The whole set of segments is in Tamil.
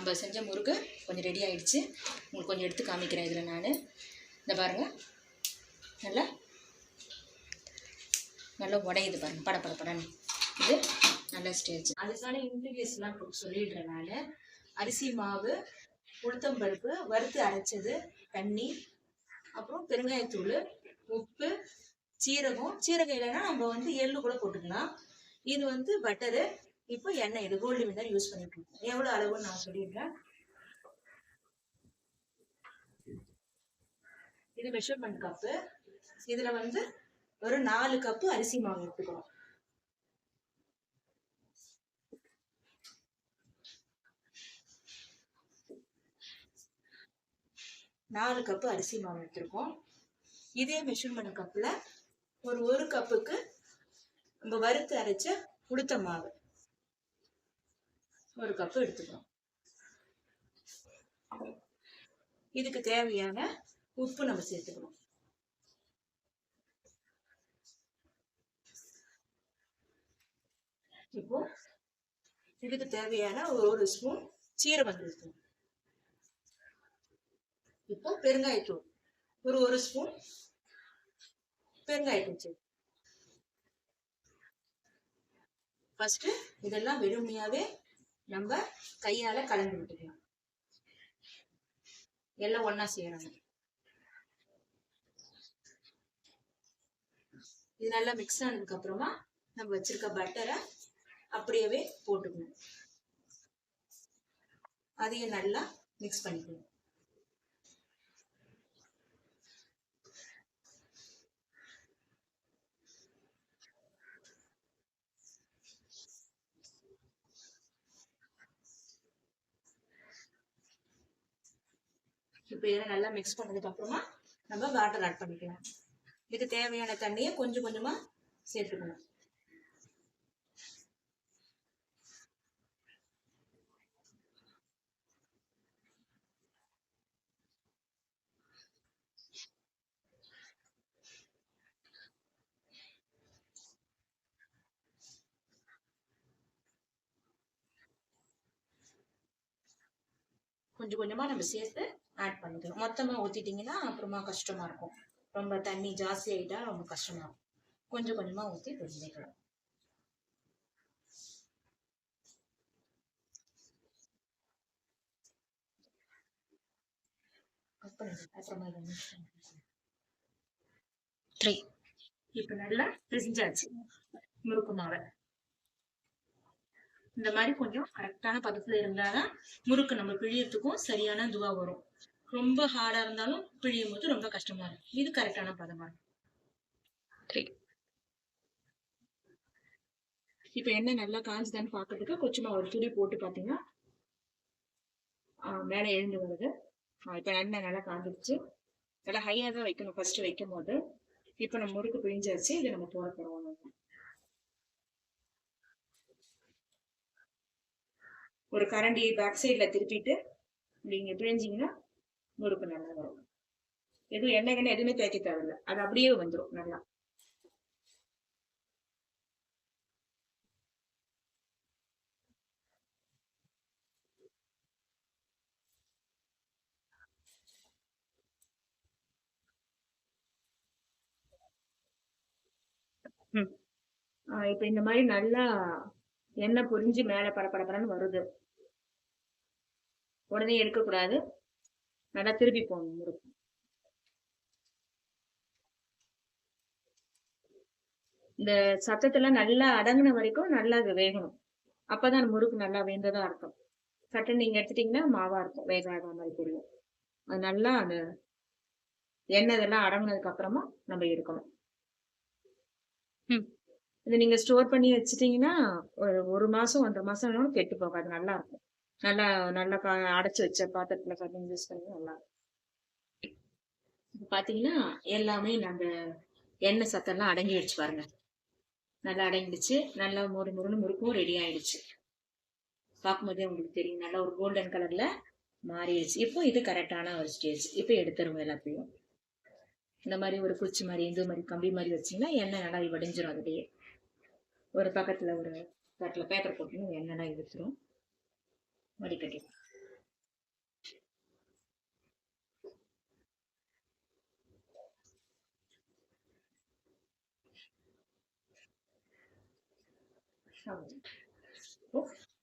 நம்ம செஞ்ச முறுக்கு கொஞ்சம் ரெடி ஆகிடுச்சு. உங்களுக்கு கொஞ்சம் எடுத்து காமிக்கிறேன். இதில் நான் இந்த பாருங்கள், நல்லா உடையுது பாருங்கள், படன்னு. இது நல்ல ஸ்டேஜ். அதுக்கான இன்க்ரீடியன்ஸ்லாம் சொல்லிடுறேன் நான். அரிசி மாவு, உளுத்தம்பருப்பு, வறுத்து அரைச்சது, தண்ணி, அப்புறம் பெருங்காயத்தூள், உப்பு, சீரகம் இல்லைன்னா நம்ம எள்ளு கூட போட்டுக்கலாம். இது பட்டரு. இப்போ எண்ணெய், இது கோல்டு வின்னர் யூஸ் பண்ணிட்டு இருக்கோம். எவ்வளோ அளவுன்னு நான் சொல்லிடுறேன். இது மெஷர்மெண்ட் கப்பு. இதுல ஒரு 4 கப்பு அரிசி மாவு எடுத்துக்கிறோம். அரிசி மாவு எடுத்துருக்கோம். இதே மெஷர்மெண்ட் கப்புல ஒரு கப்புக்கு நம்ம வறுத்து அரைச்ச உளுத்த மாவு 1 கப்பு எடுத்துக்கிறோம். இதுக்கு தேவையான உப்பு நம்ம சேர்த்துக்கணும். இப்போ இதுக்கு தேவையான ஒரு ஸ்பூன் சீரகம் சேர்த்துக்கணும். இப்போ பெருங்காயத்தூள் ஒரு ஸ்பூன் பெருங்காயத்தூள் சேர்த்து ஃபர்ஸ்ட் இதெல்லாம் வெறுமையாவே நம்ம கையால கலந்து விட்டுக்கலாம். எல்லாம் ஒன்னா செய்யணும். இது நல்லா மிக்ஸ் ஆனதுக்கு அப்புறமா நம்ம வச்சிருக்க பட்டரை அப்படியே போட்டுக்கணும். அதையும் நல்லா மிக்ஸ் பண்ணிக்கணும். இப்போ இதை நல்லா மிக்ஸ் பண்ணதுக்கு அப்புறமா நம்ம வாட்டர் ஆட் பண்ணிக்கலாம். இதுக்கு தேவையான தண்ணியை கொஞ்சம் கொஞ்சமா சேர்த்துக்கணும். கொஞ்சம் கொஞ்சமா நம்ம சேர்த்து ஆட் பண்ணிக்கணும். மொத்தமா ஊத்திட்டீங்கன்னா அப்புறமா கஷ்டமா இருக்கும். ரொம்ப தண்ணி ஜாஸ்தி ஆயிட்டா ரொம்ப கஷ்டமா இருக்கும். கொஞ்சம் கொஞ்சமா ஊத்தி தெரிஞ்சுக்கலாம். இப்ப நல்லா பிரிஞ்சாச்சு முறுக்கு மாவை. இந்த மாதிரி கொஞ்சம் கரெக்டான பதத்துல இருந்தாதான் முறுக்கு நம்ம பிழியறதுக்கும் சரியான இதுவா வரும். ரொம்ப ஹார்டா இருந்தாலும் பிழியும் போது ரொம்ப கஷ்டமா இருக்கும். இது கரெக்டான பதமா இருக்கும். இப்ப எண்ணெய் நல்லா காஞ்சுதான்னு பாக்குறதுக்கு கொஞ்சமா ஒரு துளி போட்டு பாத்தீங்கன்னா மேல எழுந்து வருது. இப்ப எண்ணெய் நல்லா காஞ்சிடுச்சு. நல்லா ஹையா தான் வைக்கணும் ஃபர்ஸ்ட் வைக்கும் போது. இப்ப நம்ம முறுக்கு பிழிஞ்சாச்சு. இதை நம்ம போட போறோம். ஒரு கரண்டியை பேக் சைட்ல திருப்பிட்டு நீங்க பிழிஞ்சிங்கன்னா முறுக்கு நல்லா வரும். எதுவும் எண்ணெய் எதுவுமே தேய்க்க தேவையில்லை, அது அப்படியே வந்துடும் நல்லா. இப்ப இந்த மாதிரி நல்லா எண்ணெய் பொரிஞ்சு மேல படப்படன்னு வருது. உடனே எடுக்கக்கூடாது, நல்லா திருப்பி போகணும் முறுக்கு. இந்த சத்தத்தெல்லாம் நல்லா அடங்கின வரைக்கும் நல்லா அது வேகணும். அப்பதான் முறுக்கு நல்லா வெந்ததா இருக்கும். சட்டன் நீங்க எடுத்துட்டீங்கன்னா மாவா இருக்கும், வேகாத மாதிரி தெரியும். அது நல்லா அந்த எண்ணெய் இதெல்லாம் அடங்கினதுக்கு அப்புறமா நம்ம எடுக்கணும். இதை நீங்க ஸ்டோர் பண்ணி வச்சுட்டீங்கன்னா ஒரு மாசம் 1.5 மாசம் கெட்டு போகாது, நல்லா இருக்கும். நல்லா நல்லா அடைச்சு வச்ச பாத்திரத்துல கட்டிங் யூஸ் பண்ணி நல்லா இருக்கும். பாத்தீங்கன்னா எல்லாமே நம்ம எண்ணெய் சத்தெல்லாம் அடங்கிடுச்சு பாருங்க. நல்லா அடங்கிடுச்சு. நல்லா முறுன்னு முறுக்கும் ரெடி ஆயிடுச்சு. பார்க்கும்போதே உங்களுக்கு தெரியும் நல்லா ஒரு கோல்டன் கலர்ல மாறிடுச்சு. இப்போ இது கரெக்டான ஒரு ஸ்டேஜ். இப்போ எடுத்துருவோம் எல்லாத்தையும். இந்த மாதிரி ஒரு குச்சி மாதிரி இந்த மாதிரி கம்பி மாதிரி வச்சிங்கன்னா எண்ணெய் நல்லா வடிஞ்சிடும். அதுலேயே ஒரு பக்கத்துல ஒரு தட்டில் பேப்பர் போட்டுன்னு எண்ணெய்லாம் எடுத்துரும். வடிகட்டிடும்.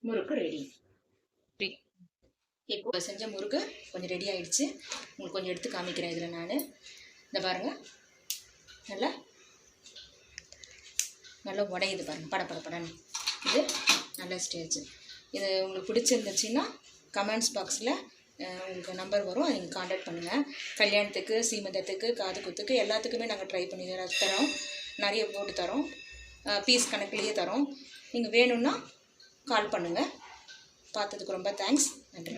முறுக்கு ரெடி. இப்போ செஞ்ச முறுக்கு கொஞ்சம் ரெடி ஆயிடுச்சு. உங்களுக்கு கொஞ்சம் எடுத்து காமிக்கிறேன். இதில் நான் இந்த பாருங்கள், நல்லா உடையுது பாருங்கள், படன்னு. இது நல்ல ஸ்டேஜ். இது உங்களுக்கு பிடிச்சிருந்துச்சின்னா கமெண்ட்ஸ் பாக்ஸில் உங்களுக்கு நம்பர் வரும், அதை நீங்கள் காண்டாக்ட் பண்ணுங்கள். கல்யாணத்துக்கு, சீமந்தத்துக்கு, காது குத்துக்கு எல்லாத்துக்குமே நாங்கள் ட்ரை பண்ணி தரோம். நிறைய போட்டு தரோம், பீஸ் கணக்குலேயே தரோம். நீங்கள் வேணும்னா கால் பண்ணுங்கள். பார்த்ததுக்கு ரொம்ப தேங்க்ஸ். நன்றி.